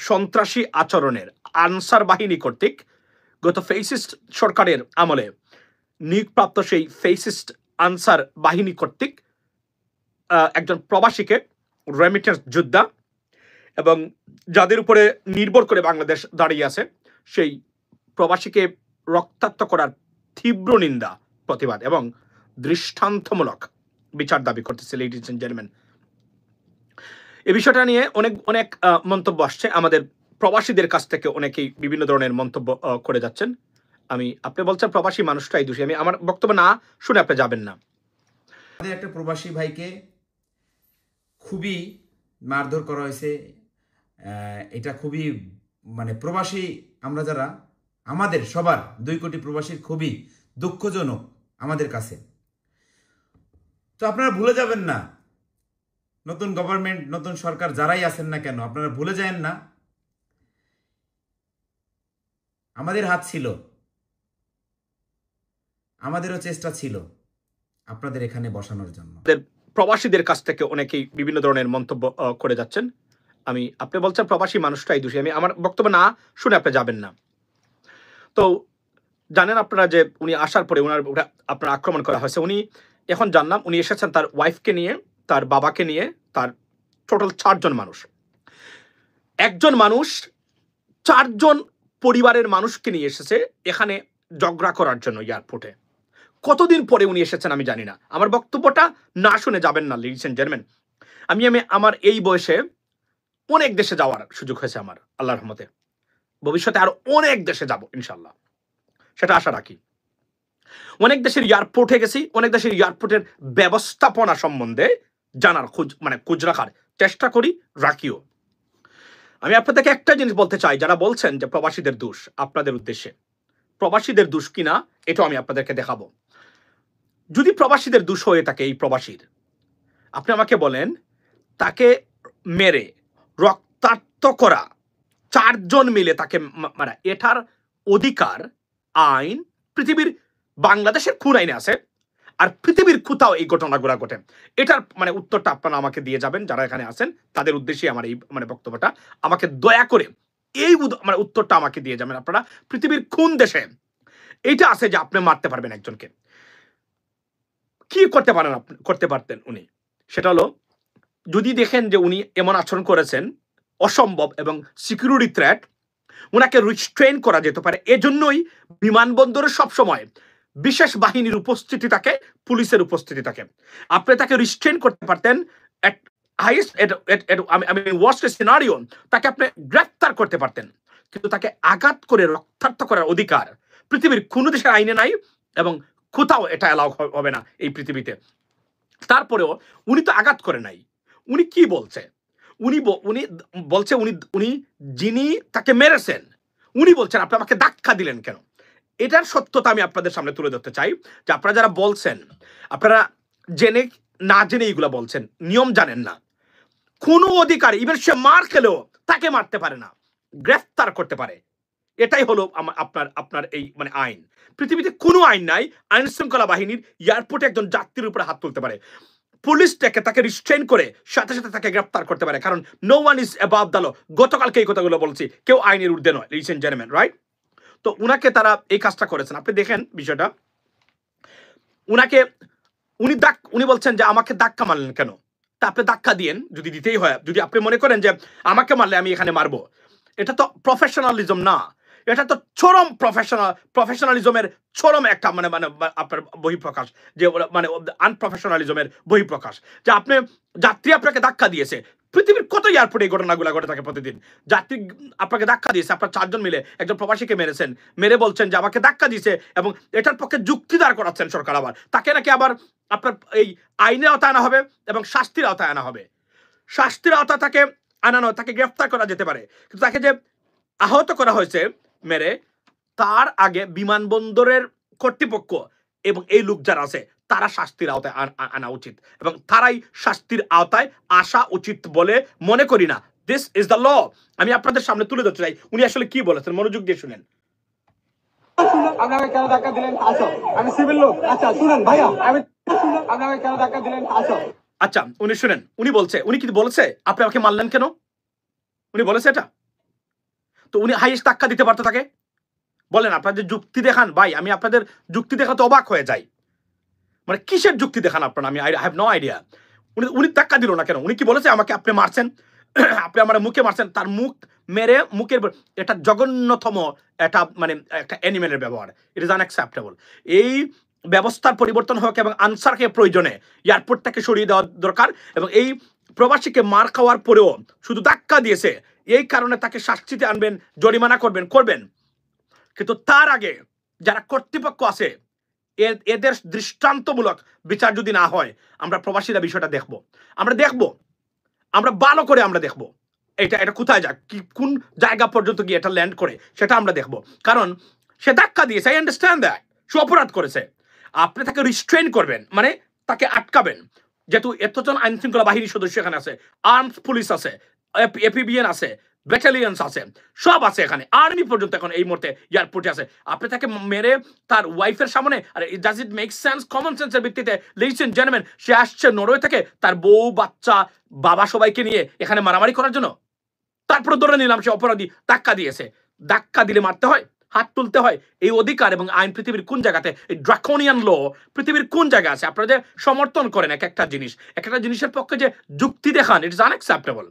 সন্ত্রাসী আচরণের আনসার বাহিনী কর্তৃক গত ফেসিস্ট সরকারের আমলে নিয়োগপ্রাপ্ত সেই ফেসিস্ট আনসার বাহিনী কর্তৃক একজন প্রবাসীকে রেমিটেন্স যোদ্ধা এবং যাদের উপরে নির্ভর করে বাংলাদেশ দাঁড়িয়ে আছে সেই প্রবাসীকে রক্তাক্ত করার তীব্র নিন্দা প্রতিবাদ এবং দৃষ্টান্তমূলক বিচার দাবি করতেছে লেডিজ এন্ড জেন্টলম্যান। এই বিষয়টা নিয়ে অনেক মন্তব্য আসছে আমাদের প্রবাসীদের কাছ থেকে, অনেকেই বিভিন্ন ধরনের মন্তব্য করে যাচ্ছেন। আপনি বলছেন প্রবাসী মানুষটাই দোষী, আমি আমার বক্তব্য না শুনে আপনি যাবেন না। আমাদের একটা প্রবাসী ভাইকে খুবই মারধর করা হয়েছে। এটা খুবই প্রবাসী আমরা যারা আমাদের সবার 2 কোটি প্রবাসীর খুবই দুঃখজনক আমাদের কাছে। তো আপনারা ভুলে যাবেন না, নতুন গভর্নমেন্ট নতুন সরকার যারাই আছেন না কেন, আপনারা ভুলে যাবেন না আমাদের হাত ছিল, আমাদেরও চেষ্টা ছিল আপনাদের এখানে বসানোর জন্য। প্রবাসীদের কাছ থেকে অনেকেই বিভিন্ন ধরনের মন্তব্য করে যাচ্ছেন। আপনি বলছেন প্রবাসী মানুষটাই দোষী, আমি আমার বক্তব্য না শুনে আপনি যাবেন না। তো জানেন আপনারা যে উনি আসার পরে আপনার আক্রমণ করা হয়েছে। উনি এখন জানলাম উনি এসেছেন তার ওয়াইফকে নিয়ে, তার বাবাকে নিয়ে, তার টোটাল 4 জন মানুষ। একজন মানুষ 4 জন পরিবারের মানুষকে নিয়ে এসেছে এখানে ঝগড়া করার জন্য এয়ারপোর্টে। কতদিন পরে উনি এসেছেন আমি জানি না। আমার বক্তব্যটা না শুনে যাবেন না লেডিস এন্ড জেন্টলম্যান। আমি আমার এই বয়সে অনেক দেশে যাওয়ার সুযোগ হয়েছে আমার, আল্লাহর রহমতে। ভবিষ্যতে আরো অনেক দেশে যাব ইনশাল্লাহ, সেটা আশা রাখি। অনেক দেশের এয়ারপোর্টে গেছি, অনেক দেশের এয়ারপোর্টের ব্যবস্থাপনা সম্বন্ধে জানার খোঁজ রাখার চেষ্টা করি, রাখিও। আমি আপনাদেরকে একটা জিনিস বলতে চাই, যারা বলছেন যে প্রবাসীদের দোষ, আপনাদের উদ্দেশ্যে প্রবাসীদের দোষ কিনা এটাও আমি আপনাদেরকে দেখাবো। যদি প্রবাসীদের দোষ হয়ে থাকে এই প্রবাসীর, আপনি আমাকে বলেন তাকে মেরে রক্তাক্ত করা 4 জন মিলে তাকে মারা, এটার অধিকার আইন পৃথিবীর বাংলাদেশের কোন আইনে আছে আর পৃথিবীর কোথাও এই ঘটনাগুলো ঘটে? এটার উত্তরটা আপনারা আমাকে দিয়ে যাবেন, যারা এখানে আছেন তাদের উদ্দেশ্যে আমার এই বক্তব্যটা। আমাকে দয়া করে এই উত্তরটা আমাকে দিয়ে যাবেন। আপনারা পৃথিবীর কোন দেশে এইটা আছে যে আপনি মারতে পারবেন একজনকে? কি করতে পারতেন উনি? সেটা হলো, যদি দেখেন যে উনি এমন আচরণ করেছেন অসম্ভব এবং সিকিউরিটি থ্রেট, উনাকে রিস্ট্রেন করা যেতে পারে। এজন্যই বিমানবন্দরে সবসময় বিশেষ বাহিনীর উপস্থিতি থাকে, পুলিশের উপস্থিতি থাকে। আপনি তাকে রিস্ট্রেন করতে পারতেন, ওয়ার্স্ট সিনারিও তাকে আপনি গ্রেফতার করতে পারতেন, কিন্তু তাকে আঘাত করে রক্তাক্ত করার অধিকার পৃথিবীর কোন দেশের আইনে নাই এবং কোথাও এটা অ্যালাউ হবে না এই পৃথিবীতে। তারপরেও উনি তো আঘাত করে নাই। উনি কি বলছে? উনি বলছে উনি যিনি তাকে মেরেছেন উনি বলছেন আপনি আমাকে ধাক্কা দিলেন কেন? এটার সত্যতা আমি আপনাদের সামনে তুলে ধরতে চাই যে আপনারা যারা বলছেন, আপনারা জেনে না জেনে এইগুলা বলছেন, নিয়ম জানেন না। কোনো অধিকার, ইভেন সে মার খেলেও তাকে মারতে পারে না, গ্রেফতার করতে পারে। এটাই হলো আপনার এই আইন। পৃথিবীতে কোনো আইন নাই আইন শৃঙ্খলা বাহিনীর এয়ারপোর্টে একজন যাত্রীর উপরে হাত তুলতে পারে, পুলিশ তাকে রিস্ট্রেন করে সাথে সাথে তাকে গ্রেফতার করতে পারে, কারণ no one is above the law. গতকালকে এই কথাগুলো বলছি, কেউ আইনের ঊর্ধ্বে নয় লেডিস এন্ড জেন্টলম্যান, রাইট? তো উনাকে তারা এই কাজটা করেছেন। আপনি দেখেন বিষয়টা, উনি বলছেন যে আমাকে ধাক্কা মারলেন কেন? তা আপনি ধাক্কা দিয়েন, যদি দিতেই হয়, যদি আপনি মনে করেন যে আমাকে মারলে আমি এখানে মারবো, এটা তো প্রফেশনালিজম না, এটা তো চরম প্রফেশনালিজমের চরম একটা আপনার বহিঃপ্রকাশ, যে আনপ্রফেশনালিজমের বহিঃপ্রকাশ। যে আপনি যাত্রী আপনাকে ধাক্কা দিয়েছে, পৃথিবীর কত এয়ারপোর্টে এই ঘটনাগুলো ঘটে থাকে প্রতিদিন। যাত্রী আপনাকে ধাক্কা দিয়েছে, আপনার 4 জন মিলে একজন প্রবাসীকে মেরেছেন, মেরে বলছেন যে আমাকে ধাক্কা দিয়েছে এবং এটার পক্ষে যুক্তি দাঁড় করাচ্ছেন সরকার। আবার তাকে নাকি আবার আপনার এই আইনের আওতায় আনা হবে এবং শাস্তির আওতায় আনা হবে। শাস্তির আওতায় তাকে আনানো, তাকে গ্রেফতার করা যেতে পারে, কিন্তু তাকে যে আহত করা হয়েছে মেরে, তার আগে বিমানবন্দরের কর্তৃপক্ষ এবং এই লোক যারা আছে তারা শাস্তির আওতায় আনা উচিত এবং তারাই শাস্তির আওতায় আসা উচিত বলে মনে করি না। This is the law. আমি আপনাদের সামনে তুলে ধরতে চাই উনি আসলে কি বলেছেন, মনোযোগ দিয়ে শুনেন। আপনাকে কেন ধাক্কা দিলেন? আসো, আমি সিভিল লোক। আচ্ছা শুনেন ভাইয়া, আপনাকে কেন ধাক্কা দিলেন? আসো। আচ্ছা উনি শুনেন, উনি কি বলছে? আপনি আমাকে মারলেন কেন? উনি বলেছে এটা? তো উনি হাইয়েস্ট ধাক্কা দিতে পারতো তাকে? বলেন, আপনাদের যুক্তি দেখান ভাই, আমি আপনাদের যুক্তি দেখাতে অবাক হয়ে যাই। মানে কিসের যুক্তি দেখান আপনারা? আমি আই হ্যাভ নো আইডিয়া। উনি ধাক্কা দিল না কেন? উনি কি বলেছে আমাকে আপনি মারছেন, আপনি আমার মুখে মারছেন? তার মুখ মেরে মুখের এটা জঘন্যতম, এটা মানে একটা অ্যানিমেলের ব্যবহার। It is unacceptable. এই ব্যবস্থার পরিবর্তন হোক এবং আনসারকে প্রয়োজনে এয়ারপোর্ট থেকে সরিয়ে দেওয়া দরকার। এবং এই প্রবাসীকে মার খাওয়ার পরেও শুধু ধাক্কা দিয়েছে, এই কারণে তাকে শাস্তিতে আনবেন, জরিমানা করবেন। কিন্তু তার আগে যারা কর্তৃপক্ষ আছে এদের দৃষ্টান্তমূলক বিচার যদি না হয়, আমরা প্রবাসীরা বিষয়টা আমরা ভালো করে দেখব এটা কোথায় যাক, কোন জায়গা পর্যন্ত গিয়ে এটা ল্যান্ড করে, সেটা আমরা দেখব। কারণ সে ধাক্কা দিয়েছে, আই আন্ডারস্ট্যান্ড দ্যাট, সে অপরাধ করেছে। আপনি তাকে রিস্ট্রেন করবেন, মানে তাকে আটকাবেন। যেহেতু এতজন আইন শৃঙ্খলা বাহিনীর সদস্য এখানে আছে, আর্মড পুলিশ আছে, এপিবিএন আছে, ব্যাটালিয়ন্স আছে, সব আছে এখানে, আর্মি পর্যন্ত এখন এই মুহূর্তে এয়ারপোর্টে আছে। আপনি তাকে মেরে তার ওয়াইফের সামনে, আর does it make sense? Common সেন্সের ভিত্তিতে লিডিস এন্ড জেন্টলম্যান, সে আসছে নরওয়ে থেকে তার বউ, বাচ্চা, বাবা সবাইকে নিয়ে এখানে মারামারি করার জন্য? তারপরে ধরে নিলাম সে অপরাধী, ধাক্কা দিয়েছে। ধাক্কা দিলে মারতে হয়, হাত তুলতে হয়, এই অধিকার এবং আইন পৃথিবীর কোন জায়গাতে, এই ড্রাকোনিয়ান ল পৃথিবীর কোন জায়গায় আছে? আপনারা যে সমর্থন করেন একটা জিনিসের পক্ষে যে যুক্তি দেখান, ইট ইজ আনঅ্যাকসেপ্টেবল।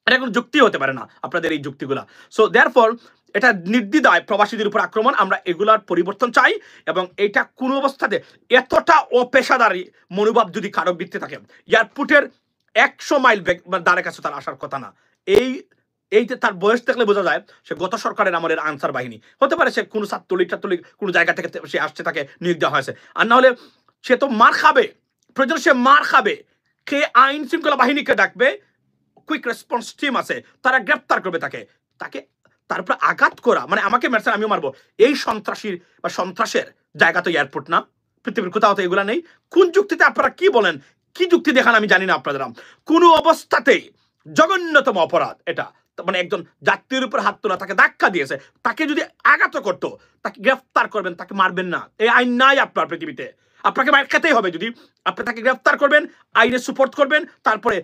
এটা কোনো যুক্তি হতে পারে না আপনাদের এই যুক্তিগুলা। সো দেয়ারফর এটা নির্দ্বিধায় প্রবাসীদের উপর আক্রমণ, আমরা এগুলার পরিবর্তন চাই। এবং এটা কোনো অবস্থাতে এতটা অপেশাদারি মনোভাব যদি কারো বৃত্তি থাকে, এয়ারপোর্টের 100 মাইল দ্বারে কাছে তার আসার কথা না। এই তার বয়স দেখলে বোঝা যায় সে গত সরকারের আমলের আনসার বাহিনী হতে পারে, সে কোনো ছাত্রলীগ কোনো জায়গা থেকে সে আসছে, তাকে নিয়োগ দেওয়া হয়েছে। আর না হলে সে তো মার খাবে, প্রয়োজন সে মার খাবে। কে আইন শৃঙ্খলা বাহিনীকে ডাকবে, কুইক রেসপন্স টিম আছে, তারা গ্রেফতার করবে তাকে তার উপরে আঘাত করা, মানে আমাকে মারছেন আমিও মারবো, এই সন্ত্রাসীর বা সন্ত্রাসের জায়গা তো এয়ারপোর্ট না, পৃথিবীর কোথাও তো এগুলা নেই। কোন যুক্তিতে আপনারা কি বলেন, কি যুক্তি দেখান আমি জানি না আপনারা। কোনো অবস্থাতেই জঘন্যতম অপরাধ এটা, মানে একজন যাত্রীর উপর হাত তোলা, তাকে ধাক্কা দিয়েছে, তাকে যদি আঘাত করতো তাকে গ্রেফতার করবেন, তাকে মারবেন না। এই আইন নাই আপনার পৃথিবীতে, আপনাকে মার খেতেই হবে। যদি আপনি তাকে গ্রেফতার করবেন, আইনে সুপোর্ট করবেন, তারপরে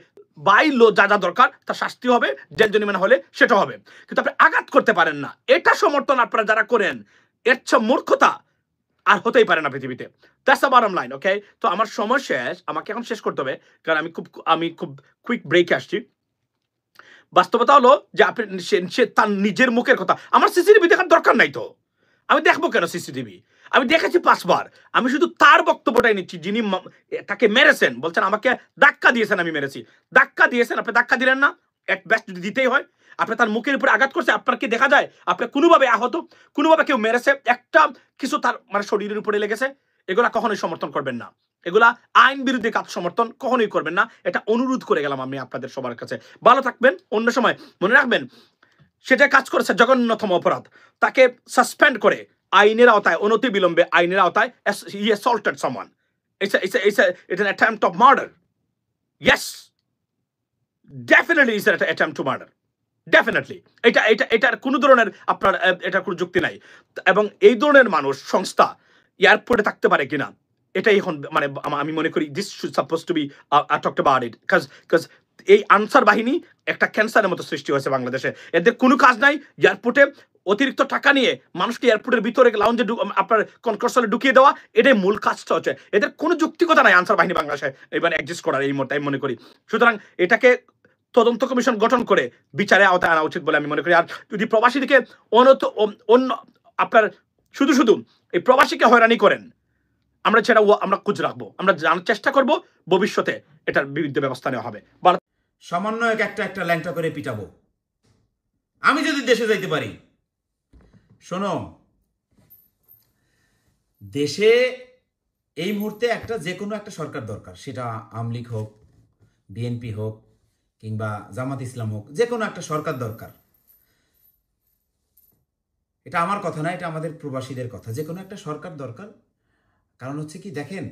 বাইলো যা দরকার তার শাস্তি হবে, জেল জরিমানা হলে সেটা হবে। কিন্তু আপনি আঘাত করতে পারেন না, এটা সমর্থন আপনারা যারা করেন, এর চেয়ে মূর্খতা আর হতেই পারে না পৃথিবীতে। That's the bottom line. Okay, তো আমার সময় শেষ, আমাকে এখন শেষ করতে হবে, কারণ আমি খুব কুইক ব্রেকে আসছি। বাস্তবতা হলো যে আপনি সে তার নিজের মুখের কথা, আমার সিসিটিভি দেখার দরকার নাই তো, আমি দেখবো কেন সিসিটিভি? আমি দেখেছি 5 বার। আমি শুধু তার বক্তব্যটাই নিচ্ছি, যিনি তাকে মেরেছেন। বলছেন আমাকে ধাক্কা দিয়েছেন, আমি মেরেছি। ধাক্কা দিয়েছেন, আপনি ধাক্কা দিলেন না, এক ব্যাস যদি দিতেই হয়। আপনি তার মুখের উপরে আঘাত করছে, আপনার কি দেখা যায় আপনি কোনোভাবে আহত, কোনোভাবে কেউ মেরেছে, একটা কিছু তার মানে শরীরের উপরে লেগেছে? এগুলা কখনোই সমর্থন করবেন না, এগুলা আইন বিরোধী কাজ সমর্থন কখনোই করবেন না। এটা অনুরোধ করে গেলাম আমি আপনাদের সবার কাছে। ভালো থাকবেন, অন্য সময় মনে রাখবেন সেটা কাজ করেছে জঘন্যতম অপরাধ, তাকে সাসপেন্ড করে আইনের আওতায়, অনতি বিলম্বে আইনের আওতায়, he assaulted someone. It's an attempt of murder. Yes, definitely it's an attempt to murder. Definitely. এটার কোনো ধরনের আপনার এটার কোনো যুক্তি নাই। এবং এই ধরনের মানুষ সংস্থা এয়ারপোর্টে থাকতে পারে কিনা, এটাই এখন মানে আমি মনে করি this should suppose to be talked about it, because এই আনসার বাহিনী একটা ক্যান্সারের মতো সৃষ্টি হয়েছে বাংলাদেশে। এদের কোনো কাজ নাই, এয়ারপোর্টে অতিরিক্ত টাকা নিয়ে মানুষকে এয়ারপোর্টের ভিতরে লাউঞ্জে আপনার কনকর্সলে ঢুকিয়ে দেওয়া, এটাই মূল কাজটা হচ্ছে। এদের কোনো যুক্তিকতা নাই আনসার বাহিনী বাংলাদেশে এবার এক্সিস্ট করার এই মুহূর্তে আমি মনে করি। সুতরাং এটাকে তদন্ত কমিশন গঠন করে বিচারে আওতায় আনা উচিত বলে আমি মনে করি। আর যদি প্রবাসীদেরকে অন্য আপনার শুধু এই প্রবাসীকে হয়রানি করেন, আমরা খোঁজ রাখবো, আমরা জানার চেষ্টা করব, ভবিষ্যতে এটার বিরুদ্ধে ব্যবস্থা নেওয়া হবে। সমন্বয়ক একটা ল্যাংটা করে পিটাবো আমি যদি দেশে যাইতে পারি। শোনো, দেশে এই মুহূর্তে যে কোনো একটা সরকার দরকার, সেটা আওয়ামী লীগ হোক, বিএনপি হোক, কিংবা জামাত ইসলাম হোক, যে কোনো একটা সরকার দরকার। এটা আমার কথা না, এটা আমাদের প্রবাসীদের কথা। যে কোনো একটা সরকার দরকার। কারণ হচ্ছে কি, দেখেন,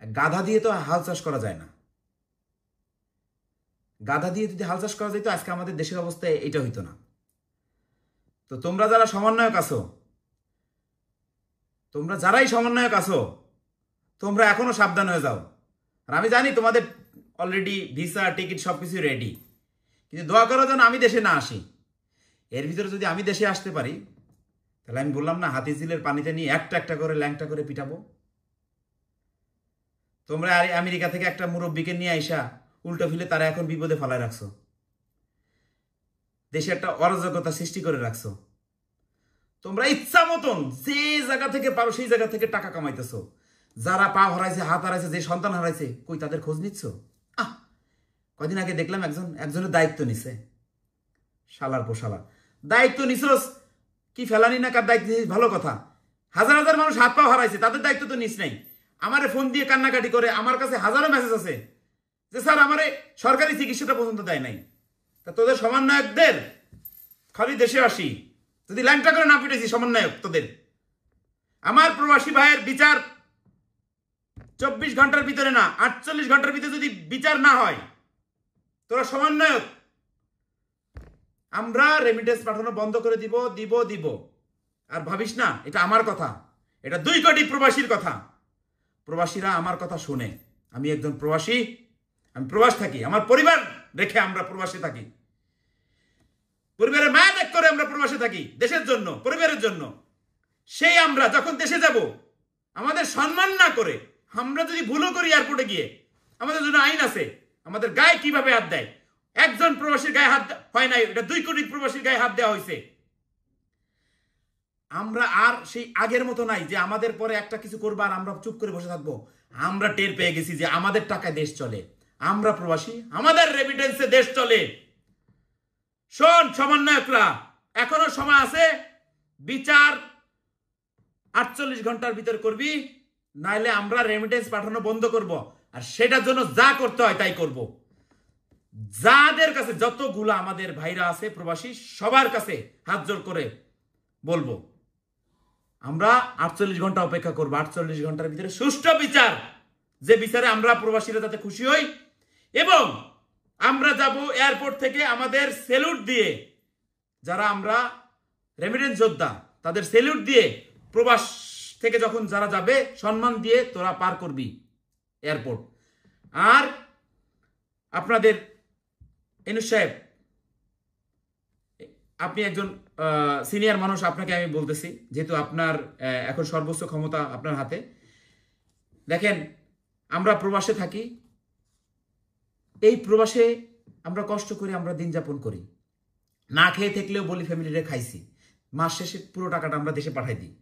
গাধা দিয়ে তো হাল চাষ করা যায় না। গাধা দিয়ে যদি হাল চাষ করা যেত, আজকে আমাদের দেশের অবস্থা এটা হইতো না। তো তোমরা যারা সমন্বয়ক আছো, তোমরা এখনো সাবধান হয়ে যাও। আর আমি জানি তোমাদের অলরেডি ভিসা, টিকিট সবকিছু রেডি, কিন্তু দোয়া করো যেন আমি দেশে না আসি। এর ভিতরে যদি আমি দেশে আসতে পারি, তাহলে আমি বললাম না হাতিঝিলের পানিতে নিয়ে একটা একটা করে ল্যাংটা করে পিটাবো। তোমরা আমেরিকা থেকে একটা মুরব্বীকে নিয়ে আইসা উল্টো ফিলে তারা এখন বিপদে ফেলায় রাখছো, দেশে একটা অরাজকতা সৃষ্টি করে রাখছো। তোমরা ইচ্ছা মতন যে জায়গা থেকে পারো সেই জায়গা থেকে টাকা কামাইতেছো। যারা পা হারাইছে, হাত হারাইছে, যে সন্তান হারাইছে, কই তাদের খোঁজ নিচ্ছ? কয়দিন আগে দেখলাম একজনের দায়িত্ব নিছে, শালার পোশালা দায়িত্ব নিছস কি ফেলানি না কার দায়িত্ব নিস, ভালো কথা। হাজার হাজার মানুষ হাত পা হারাইছে, তাদের দায়িত্ব তো নিস নাই। আমারে ফোন দিয়ে কান্নাকাটি করে, আমার কাছে হাজারো মেসেজ আছে যে স্যার আমারে সরকারি চিকিৎসাটা পর্যন্ত দেয় নাই। তা তোদের সমন্বয়কদের খালি দেশে আসি, যদি ল্যাংটা করে না পিটেছি সমন্বয়ক তোদের। আমার প্রবাসী ভাইয়ের বিচার 24 ঘন্টার ভিতরে না 48 ঘন্টার ভিতরে যদি বিচার না হয়, তোরা সমন্বয়ক, আমরা রেমিটেন্স পাঠানো বন্ধ করে দিব দিব দিব। আর ভাবিস না এটা আমার কথা, এটা 2 কোটি প্রবাসীর কথা। প্রবাসীরা আমার কথা শুনে। আমি একজন প্রবাসী, আমি প্রবাস থাকি, আমার পরিবার রেখে আমরা প্রবাসে থাকি, পরিবারের মায়া ত্যাগ করে আমরা প্রবাসে থাকি দেশের জন্য, পরিবারের জন্য। সেই আমরা যখন দেশে যাব, আমাদের সম্মান না করে আমরা যদি ভুলও করি এয়ারপোর্টে গিয়ে, আমাদের জন্য আইন আছে, আমাদের গায়ে কিভাবে হাত দেয়। একজন প্রবাসীর গায়ে হাত হয় নাই, এটা 2 কোটি প্রবাসীর গায়ে হাত দেওয়া হয়েছে। আমরা আর সেই আগের মতো নাই যে আমাদের পরে একটা কিছু করবো আর আমরা চুপ করে বসে থাকবো। আমরা টের পেয়ে গেছি যে আমাদের টাকায় দেশ চলে, আমরা প্রবাসী, আমাদের রেমিটেন্সে দেশ চলে। শোন সমন্বয়করা, এখনো সময় আছে, বিচার 48 ঘন্টার ভিতর করবি, নাইলে আমরা রেমিটেন্স পাঠানো বন্ধ করব। আর সেটার জন্য যা করতে হয় তাই করব। যাদের কাছে যতগুলো আমাদের ভাইরা আছে প্রবাসী, সবার কাছে হাত জোর করে বলবো, আমরা 48 ঘন্টা অপেক্ষা করবো। 48 ঘন্টার ভিতরে সুষ্ঠু বিচার, যে বিচারে আমরা প্রবাসীরা যাতে খুশি হই। এবং আমরা যাব এয়ারপোর্ট থেকে আমাদের সেলুট দিয়ে, যারা আমরা রেমিটেন্স যোদ্ধা তাদের সেলুট দিয়ে, প্রবাস থেকে যখন যারা যাবে সম্মান দিয়ে তোরা পার করবি এয়ারপোর্ট। আর আপনাদের এনুস সাহেব, আপনি একজন সিনিয়র মানুষ, আপনাকে আমি বলতেছি, যেহেতু আপনার এখন সর্বোচ্চ ক্ষমতা আপনার হাতে। দেখেন, আমরা প্রবাসে থাকি, এই প্রবাসে আমরা কষ্ট করে আমরা দিন যাপন করি, না খেয়ে থাকলেও বলি ফ্যামিলিরে খাইছি, মাস শেষে পুরো টাকাটা আমরা দেশে পাঠাই দিই।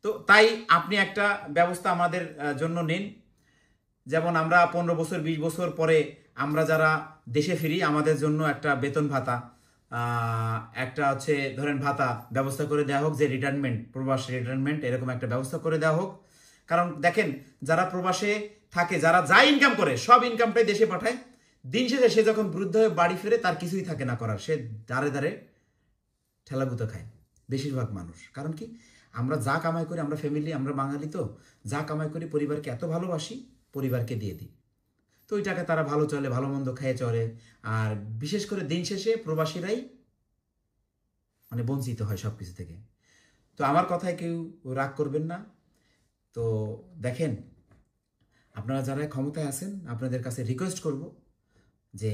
তো তাই আপনি একটা ব্যবস্থা আমাদের জন্য নিন। যেমন আমরা 15 বছর 20 বছর পরে আমরা যারা দেশে ফিরি, আমাদের জন্য একটা বেতন ভাতা, একটা হচ্ছে ধরেন ভাতা ব্যবস্থা করে দেওয়া হোক, যে রিটায়ারমেন্ট, প্রবাস রিটায়ারমেন্ট, এরকম একটা ব্যবস্থা করে দেওয়া হোক। কারণ দেখেন, যারা প্রবাসে থাকে, যারা যা ইনকাম করে সব ইনকামটাই দেশে পাঠায়, দিন শেষে সে যখন বৃদ্ধ হয়ে বাড়ি ফিরে তার কিছুই থাকে না করার, সে দাঁড়ে দাঁড়ে ঠেলাগুতো খায় বেশিরভাগ মানুষ। কারণ কি, আমরা যা কামাই করি, আমরা ফ্যামিলি, আমরা বাঙালি, তো যা কামাই করি পরিবারকে এত ভালোবাসি, পরিবারকে দিয়ে দিই। তো ওই টাকা তারা ভালো চলে, ভালো মন্দ খেয়ে চলে। আর বিশেষ করে দিন শেষে প্রবাসীরাই মানে বঞ্চিত হয় সব কিছু থেকে। তো আমার কথায় কেউ রাগ করবেন না। তো দেখেন, আপনারা যারা ক্ষমতায় আছেন, আপনাদের কাছে রিকোয়েস্ট করব যে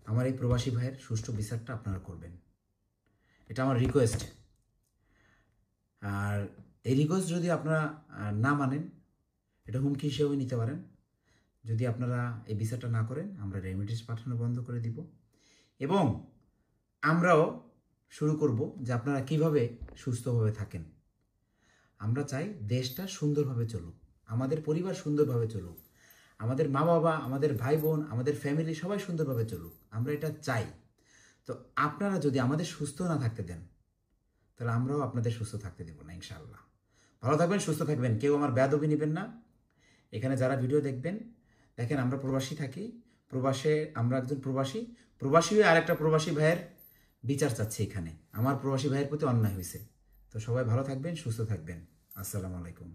আমার এই প্রবাসী ভাইয়ের সুষ্ঠু বিচারটা আপনারা করবেন, এটা আমার রিকোয়েস্ট। আর এই রিকোয়েস্ট যদি আপনারা না মানেন, এটা হুমকি হিসেবে নিতে পারেন। যদি আপনারা এই বিচারটা না করেন, আমরা রেমিটেন্স পাঠানো বন্ধ করে দিব। এবং আমরাও শুরু করব যে আপনারা কিভাবে সুস্থভাবে থাকেন। আমরা চাই দেশটা সুন্দরভাবে চলুক, আমাদের পরিবার সুন্দরভাবে চলুক, আমাদের মা বাবা, আমাদের ভাই বোন, আমাদের ফ্যামিলি সবাই সুন্দরভাবে চলুক, আমরা এটা চাই। তো আপনারা যদি আমাদের সুস্থ না থাকতে দেন, তাহলে আমরাও আপনাদের সুস্থ থাকতে দেব না ইনশাআল্লাহ। ভালো থাকবেন, সুস্থ থাকবেন, কেউ আমার বেয়াদবি নেবেন না। এখানে যারা ভিডিও দেখবেন, দেখেন আমরা প্রবাসী থাকি, প্রবাসে আমরা একজন প্রবাসী হয়ে আরেকটা প্রবাসী ভাইয়ের বিচার চাচ্ছি এখানে। আমার প্রবাসী ভাইয়ের প্রতি অন্যায় হয়েছে। তো সবাই ভালো থাকবেন, সুস্থ থাকবেন। আসসালামু আলাইকুম।